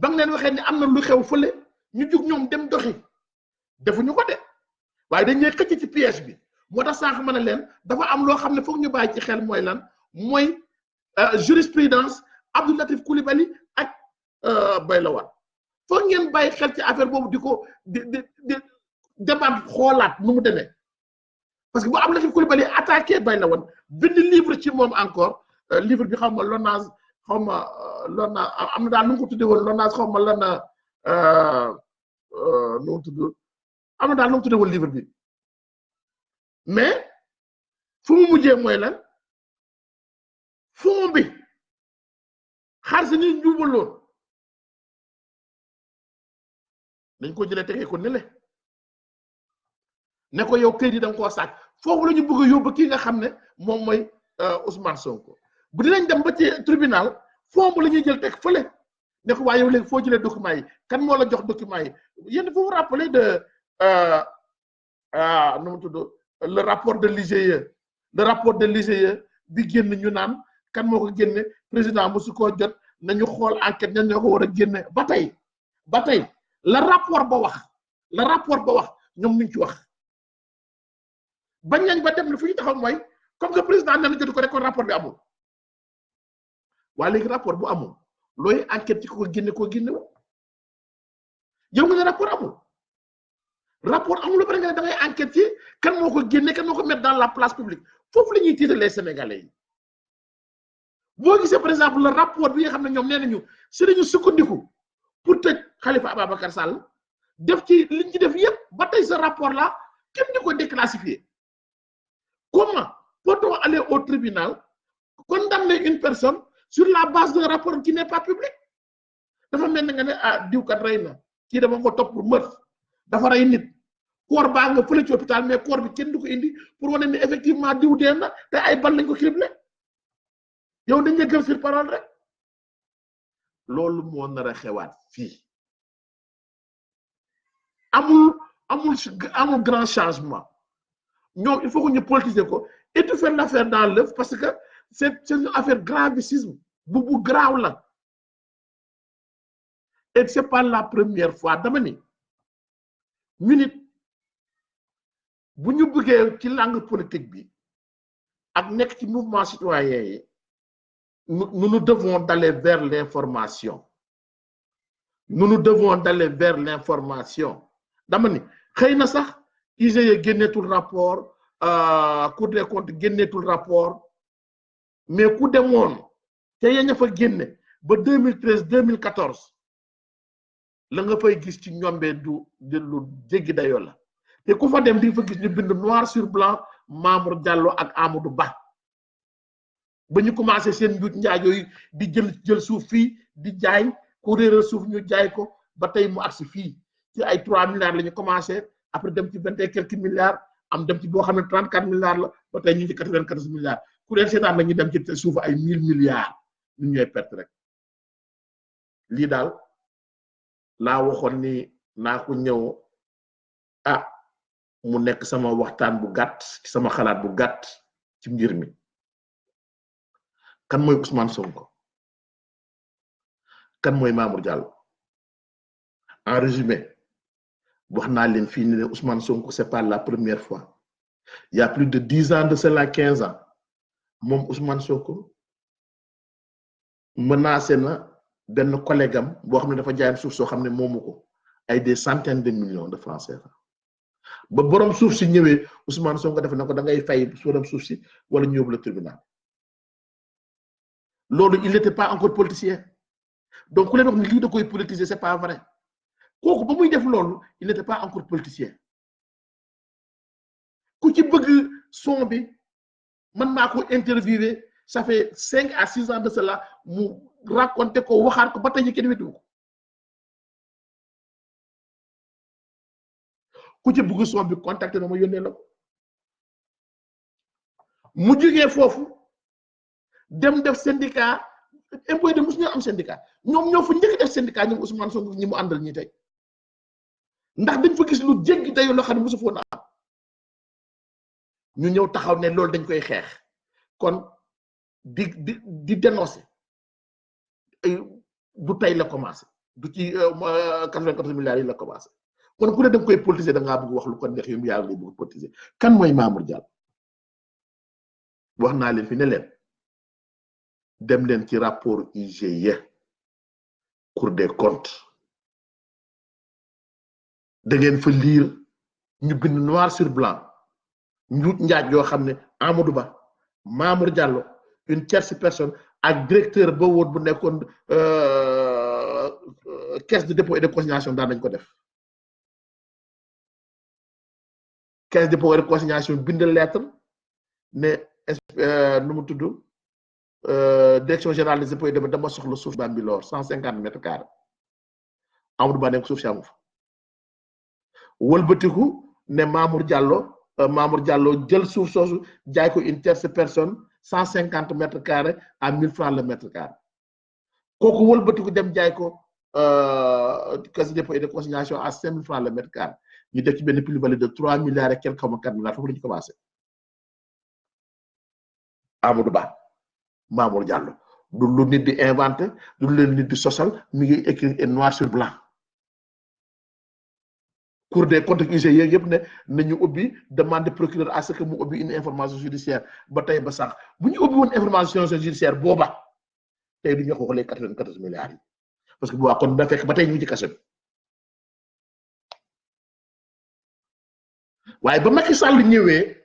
ba nga leen waxee ne am na lu xew fële ñu jug ñoom dem doxi defuñu ko de waaye dañuy xëcc ci piège bi moo tax sànq ma ne leen dafa am loo xam ne foog ñu bàyyi ci xel mooy lan mooy jurisprudence Abdou Latif Coulibaly ak Bayla Wane foog ngeen bàyyi xel ci affaire boobu di ko di débat xoolaat nu mu demee parce que bu Abdou Latif Coulibaly attaqué Bayla Wane bind livre ci moom encore livre bi xaw ma Lonase xaw ma Lonase am na daal nu mu ko tuddee woon Lonase xaw ma lan nu mu tudd am na daal nu mu tuddee woon livre bi mais fu mu mujjee mooy lan fond bi xaalis ni njubaloon dañ ko jëlee tegee ko ne ko yow këyit yi da nga koo sàcc foofu la ñu bëgg a yóbbu kii nga xam ne moom mooy Ousmane Sonko bu dinañ dem ba ci tribunal foofu la ñuy jël teg fële ne ko waaye yow léegi foo jëlee documents yi kan moo la jox documents yi yéen faut vous rappeler de nu mu tudd le rapport de l'IGE bi génn ñu naan kan moo ko génne président mosu koo jot nañu xool enquête ñan ñoo ko war a génne ba tey la rapport ba wax ñoom ñu ci wax bañ nañ ba dem fu ñu taxaw mooy comme que président nee na jotu ko rek kon rapport bi amul waaye léegi rapport bu amul looy enquête ci ko génne yow nga ne rapport amul ba pare nga ne da ngay enquête ci kan moo ko génne kan moo ko mettre dans la place publique foofu la ñuy tiitalee Sénégalais yi boo gisee par exemple le rapport bi nga xam ne ñoom nee nañu si dañu sukkandiku pour tëj Khalifa Ababacar Sall def ci liñ ci def yépp ba tey ce rapport là kenn di ko déclassifier. Comment peut-on aller au tribunal condamner une personne sur la base d'un rapport qui n'est pas public? dafa mel ne nga ne ah diw kat rey na kii dama ko topp pour meurtre dafa rey nit corps baa nga fële ci hôpital mais corps bi kenn du ko indi pour wane ne effectivement diw dee na te ay bal lañ ko criblé yow dañ la gëm sur parole rek loolu moo nar a xewaat fii amul grand changement ñoom il faut que ñu politiser ko étouffer l'affaire dans l'œuf parce que c'est une affaire gravissime bu graaw la et c'est pas la première fois dama ni ñu nit bu ñu bëggee ci langue politique bi ak nekk ci mouvement citoyen yi nous devons d'aller vers l'information nous devons d'aller vers l'information dama ni xëy na sax IGE génneetul rapport Cour des comptes génneetul rapport mais ku demoon te yaña fa génne ba 2013 2014 la nga fay gis ci ñombee du lu jéggi dayoo la te ku fa dem di fa gis ñu bind noir sur blanc Mamour Diallo ak Amadou Ba ba ñu commencé seen njuut njaay yooyu di jël suuf fii di jaay ku réeral suuf ñu jaay ko ba tey mu agsi fii ci ay 3 milliards la ñu commencé après dem ci 20 et quelques milliards am dem ci boo xam ne 34 milliards la ba tey ñu ci 94 milliards ku leen seetaan nag ñu dem ci suuf ay 1000 milliards ñu ñooy perte rek lii daal laa waxoon ni naa ko ñëw mu nekk sama waxtaan bu gàtt sama xalaat bu gàtt ci mbir mi kan mooy Ousmane Sonko kan mooy Mamour Diallo en résumé wax naa leen fii ni ne Ousmane Sonko c'est pas la première fois il y a plus de 10 ans de cela 15 ans moom Ousmane Sonko menacé na benn collègue am boo xam ne dafa jaayam suuf soo xam ne moomu ko ay des centaines de millions de francs CFA ba borom suuf si ñëwee Ousmane Sonko def na ko da ngay fay borom suuf si wala ñu yóbbu le tribunal loolu il n'était pas encore politicien donc ku leen wax ni lii da koy politiser c'est pas vrai kooku ba muy def loolu il n'était pas encore politicien ku ci bëgg son bi man maa ko interviewé ça fait 5 à 6 ans de cela mu raconté ko waxaat ko ba tey kenn weddiwu ko ku ci bëgg son bi contacté na ma yónnee la ko mu jógee foofu dem def syndicat impôt de musu ñu am syndicat ñoom ñoo fa njëkk def syndicat ñoom Ousmane Sonko ñi mu àndal ñi tey ndax dañ fa gis lu jéggi dayu loo xam ne mosu foon a am ñu ñëw taxaw ne loolu dañ koy xeex kon di dénoncer du tey la commencé du ci 94 milliards yi la commencé kon ku ne da nga koy politiser da ngaa bëgg wax lu ko neex yow yaa ngi bëgg politiser kan mooy Mamour Diallo wax naa leen fi ne leen dem leen ci rapport IGE Cour des comptes da ngeen fa lire ñu bind noir sur blanc njuut njaaj yoo xam ne Amadou Ba Mamour Diallo une tierce personne ak directeur ba woon bu nekkoon caisse de dépôt et de consignation daan nañ ko def caisse de dépôt et de consignation bind lettre ne nu mu tudd direction générale des dépôts et dama soxla suuf Bambilor 150 mètres carrés Amadou Ba nekk suuf si amu fa wëlbatiku ne Mamour Diallo jël suuf soosu jaay ko une tierce personne 150 mètres carrés à 1000 francs le mètre carré kooku wëlbatiku dem jaay ko caisse de dépôt et de consignation à 5000 francs le mètre carré ñu def ci benn plus-value de 3 milliards et quelques 4 milliards foofu la ñu commencé Amadou Ba Mamour Diallo du lu nit di inventé du lu nit di sosal mi ngi écrit noir sur blanc Cour des comptes UG yëpp ne nañu ubbi demande procureur à ce que mu ubbi une information judiciaire ba tey ba sax bu ñu ubbi woon information judiciaire booba tey du ñu ko xoolee 94 milliards yi parce que bu waa kon da fekk ba tey ñu ngi ci kaso bi waaye ba Macky Sall ñëwee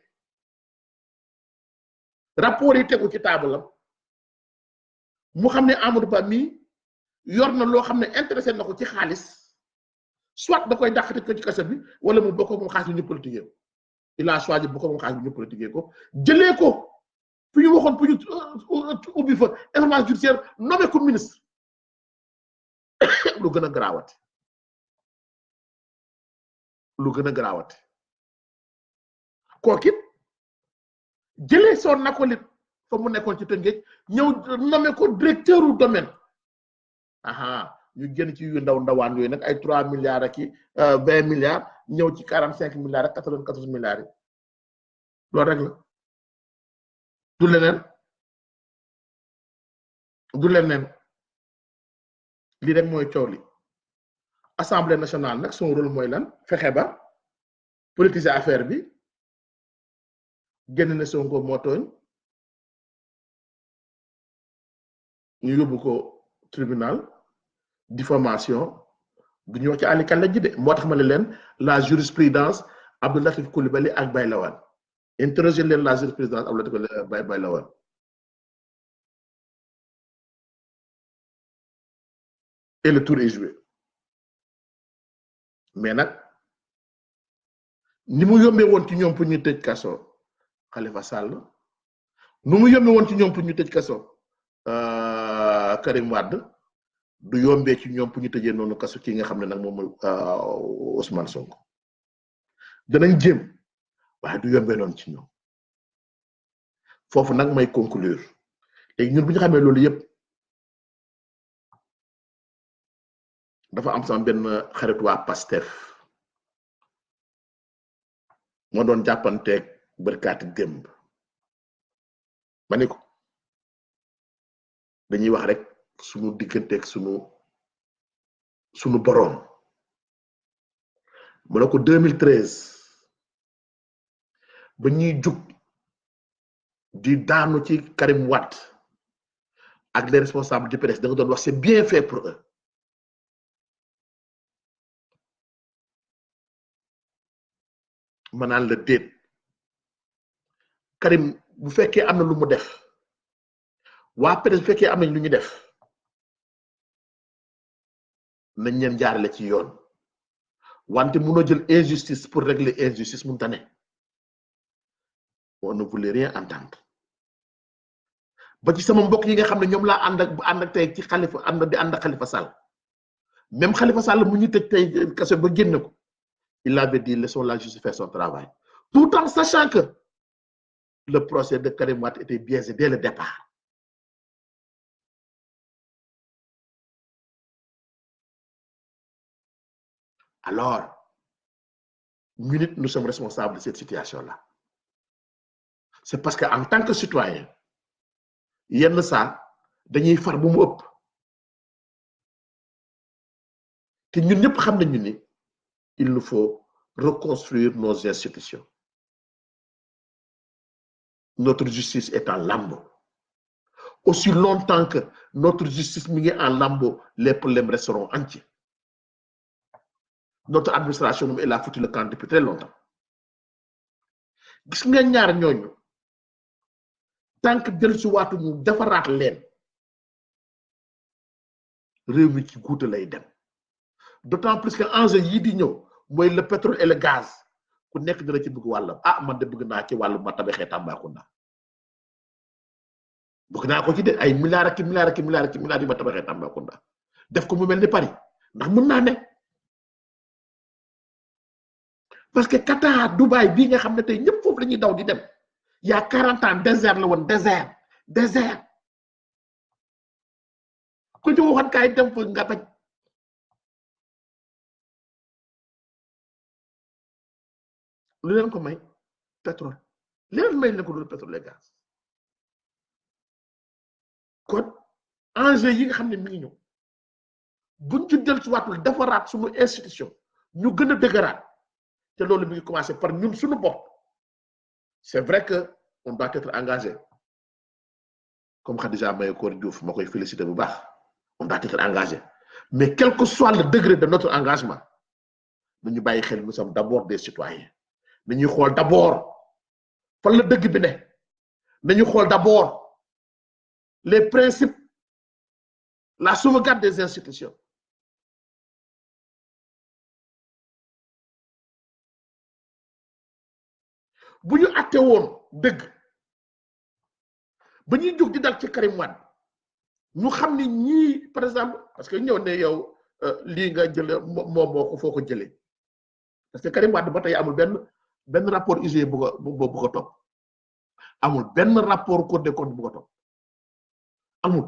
rapport yi tegu ci taabalam mu xam ne Amadou Ba mi yor na loo xam ne intéressé na ko ci xaalis soit da koy dàqati ko ci kaso bi wala mu bokk moom xaalis bi ñu politique ko il a choisi bokk moom xaalis bi ñu politique ko jëlee ko fi ñu waxoon pour ñu ubbi fa information judiciaire nommé ko ministre lu gën a garaawati kooku it jëlee son acolyte fa mu nekkoon ci Tëngéej ñëw nommé ko directeur du domaine ñu génn ci yu ndaw ndawaan yooyu nag ay 3 milliards ak 20 milliards ñëw ci 45 milliards ak 94 milliards yi loolu rek la du leneen lii rek mooy coow li assemblée nationale nag son rôle mooy lan fexe ba politiser affaire bi génn na Sonko moo tooñ ñu yóbbu ko tribunal diffamation du ñu wax ci àlli kan la ji de moo tax ma ne leen la jurisprudence Abdou Latif Coulibaly ak Baye Lawane interroger leen la jurisprudence Abdou Latif Coulibaly Baye Lawane et le tour est joué mais nag ni mu yombee woon ci ñoom pour ñu tëj kaso Khalifa Sall nu mu yombee woon ci ñoom pour ñu tëj kaso Karim Wade du yombee ci ñoom pour ñu tëjee noonu kaso ki nga xam ne nag moom Ousmane Sonko danañ jéem waaye du yombee noonu ci ñoom foofu nag may conclure léegi ñun bu ñu xamee loolu yëpp dafa am sama benn xarit waa Pastef moo doon jàppanteeg bërkaati démb ma ni ko dañuy wax rek sunu digganteeg sunu boroom mu ne ko 2013 ba ñuy jug di daanu ci Karim Wade ak les responsables du PDS da nga doon wax c'est bien fait pour eux ma naan la déet Karim bu fekkee am na lu mu def waa PDS bu fekkee am nañ lu ñu def nañ leen jaarale ci yoon wante mënoo jël injustice pour régler injustice mënut a ne on ne voulait rien entendre ba ci sama mbokk yi nga xam ne ñoom laa ànd ak tey ci Khalifa di ànd ak Khalifa Sall même Khalifa Sall mu ñu tëj tey kaso ba génn ko il avait dit laissons la justice faire son travail tout en sachant que le procès de Karim Wade était biaisé dès le départ. Alors, nous sommes responsables de cette situation-là. C'est parce qu'en tant que citoyen, yenn saa dañuy far bu mu ëpp te ñun ñëpp xam nañu ni il nous faut reconstruire nos institutions. Notre justice est en lambeaux. Aussi longtemps que notre justice mi ngi en lambeaux, les problèmes resteront entiers. Notre administration elle a foutu le camp depuis très longtemps. Gis nga ñaar ñooñu tant que del ci waatu ñu defaraat leen réew mi ci guuta lay dem. D'autant plus que enjeu yi di ñëw mooy le pétrole et le gaz ku nekk dina ci bëgg wàllam man de bëgg naa ci wàllu ma tabaxee Tambacounda bëgg naa ko ci de ay milliards ak milliards yi ma tabaxee Tambacounda def ko mu mel ni Paris ndax mën naa ne parce que Qatar Dubaï bii nga xam ne tey ñëpp foofu la ñuy daw di dem il y a 40 ans désert la woon désert ku ci waxoon kaay dem fa nga bañ lu leen ko may pétrole leen may na ko dul pétrole et gaz kon enjeu yi nga xam ne mi ngi ñëw buñ ci del ci waatul defaraat suñu institution ñu gën a dëgëraat te loolu mi ngi commencé par ñun suñu bopp. C'est vrai que on doit être engagé comme Khadija Mahécor Diouf ma koy féliciter bu baax on doit être engagé mais quel que soit le degré de notre engagement nañu bàyyi xel nous sommes d'abord des citoyens nañuy xool d'abord fan la dëgg bi ne nañu xool d'abord les principes la sauvegarde des institutions bu ñu àtte woon dëgg ba ñuy jóg di dal ci Karim Wade ñu xam ni ñii par exemple parce que ñëw ne yow lii nga jële moom moo ko foo ko jëlee parce que Karim Wade ba tey amul benn rapport IGE bu ko topp amul benn rapport Cour des comptes bu ko topp amul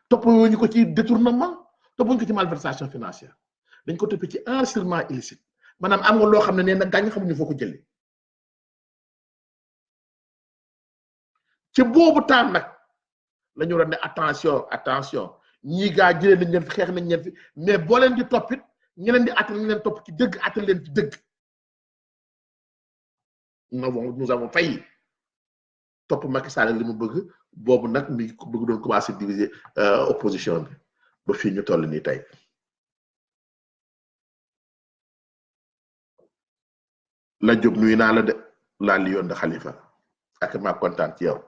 toppoo ñu ko ci détournement toppuñu ko ci malversation financière dañ ko toppee ci enrichissement illicite maanaam am nga loo xam ne nee na gaañ xamuñu foo ko jëlee ci boobu temps nag la ñu doon ne attention ñii gaa jëlee nañ leen fi xeex nañ leen fi mais boo leen di toppit ñi leen di àtte nañ leen topp ci dëgg àtte leen ci dëgg nous avons failli topp Macky Sall li mu bëgg boobu nag mi bëgg doon commencé diviser opposition bi ba fii ñu toll nii tey la Diop nuyu naa la de la Lion de Khalifa ak maa kontaan ci yow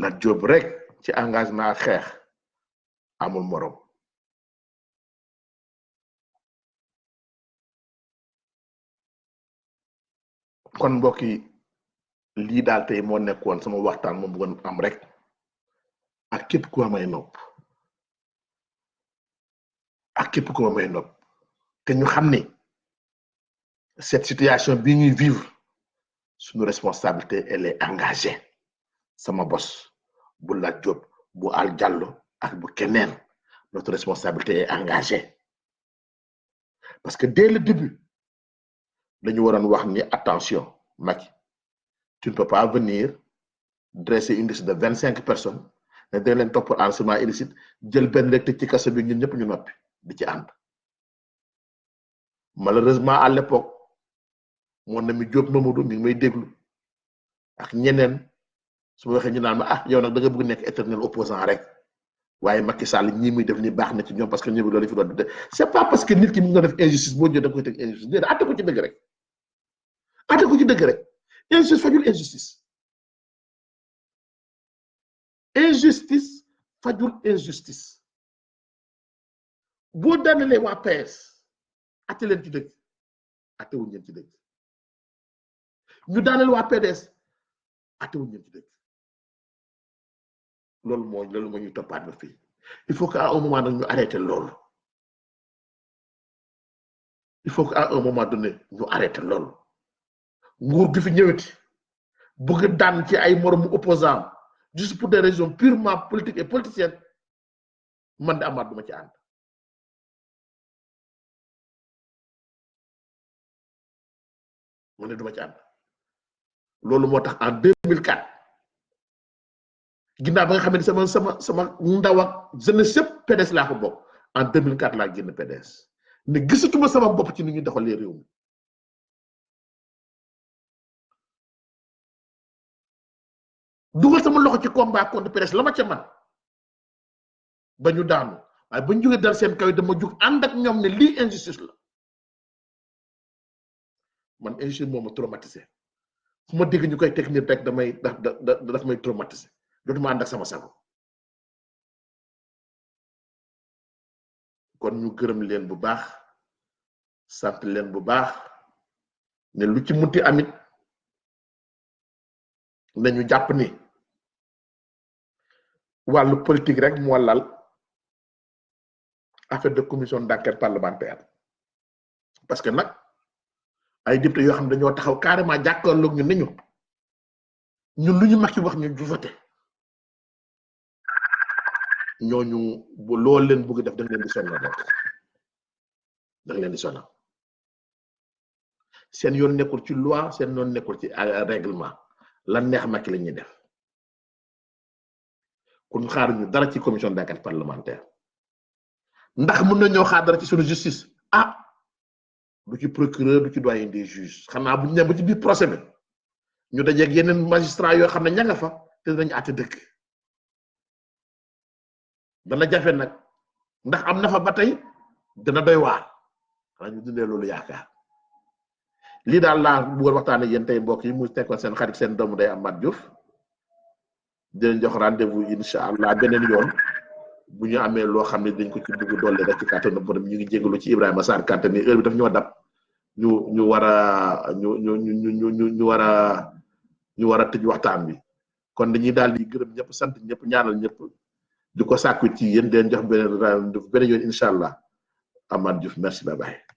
la Diop rek ci engagement xeex amul morom kon mbokk yi lii daal tey moo nekkoon sama waxtaan moom bëggoon am rek ak képp ku may nopp te ñu xam ni cette situation bi ñuy vivre suñu responsabilité elle est engagée sama bos bu la Diop bu Al Diallo ak bu keneen notre responsabilité est engagée parce que dès le début dañu waroon wax ni attention Macky tu ne peux pas venir dresser une liste de 25 personnes ne dañ leen topp enrichissement illicite jël benn rek tëj ci kaso bi ñun ñëpp ñu noppi di ci ànd malheureusement à l'époque mon ami Diop Mamadou mi ngi may déglu ak ñeneen su ma waxee ñu naan ma ah yow nag da nga bëgg nekk éternel opposant rek waaye Macky Sall ñii muy def ni baax na ci ñoom parce que ñoom loolu fi doon def c'est pas parce que nit ki mu nga def injustice boo jëlee da nga koy teg injustice déedéet atte ko ci dëgg rek atte ko ci dëgg rek injustice fajul injustice fajul injustice boo daanalee waa PS atte leen ci dëgg atte wuñ leen ci dëgg ñu daaneel waa PDS atte wuñ leen ci dëgg loolu moo ñuy toppaat ba fii il faut qu'à un moment nag ñu arrêté loolu ñu arrêté loolu nguur gi fi ñëweti bëgg daan ci ay moromu opposant juste pour des raisons purement politiques et politiciennes man de amaat duma ci ànd man de duma ci ànd loolu moo tax en 2004 ginnaaw ba nga xam ne sama ndaw ak jeunesse yëpp PDS laa ko bokk en 2004 laa génn PDS ne gisatuma sama bopp ci ni ñuy doxalee réew mi dugal sama loxo ci combat contre PDS la ma ca man ba ñu daanu waaye ba ñu jógee dal seen kaw yi dama jug ànd ak ñoom ne lii injustice la man injustice moo ma traumatisé fu ma dégg ñu koy teg nit rek daf may traumatisé dootuma ànd ak sama sago kon ñu gërëm leen bu baax sant leen bu baax ne lu ci munti amit nañu jàpp ni wàllu politique rek moo lal affaire de commission d'enquête parlementaire parce que nag ay député yoo xam ne dañoo taxaw carrément jàkkaarloog ñun ni ñun lu ñu Macky wax ñu du voté ñooñu bu loolu leen bëgg def da nga leen di sonal rek da nga leen di sonal seen yoon nekkul ci loi seen yoon nekkul ci règlement lan neex Macky la ñuy def kon xaaruñu dara ci commission d'enquête parlementaire ndax mën nañoo xaar dara ci suñu justice ah du ci procureur du ci doyen des juges xanaa bu ñu ne ba ci biir procès bi ñu dajeeg yeneen magistrat yoo xam ne ña nga fa te dinañu àtte dëkk dana jafe nag ndax am na fa ba tey dana doy waar xanaa ñu dundee loolu yaakaar lii daal laa bëggoon waxtaan ak yéen tey mbokk yi mu tekkoon seen xarit seen doomu day Amath Diouf di leen jox rendez-vous incha allah beneen yoon bu ñu amee loo xam ne dañ ko ci dugg dolli rek ci kàttanu borom ñu ngi jégalu ci Ibrahima Sarr kàttan ni heure bi daf ñoo dab ñu war a ñu war a tëj waxtaan bi kon dañuy daal di gërëm ñëpp sant ñëpp ñaanal ñëpp di ko sàkku ci yéen di leen jox beneen yoon incha allah Amath Diouf merci bye bye.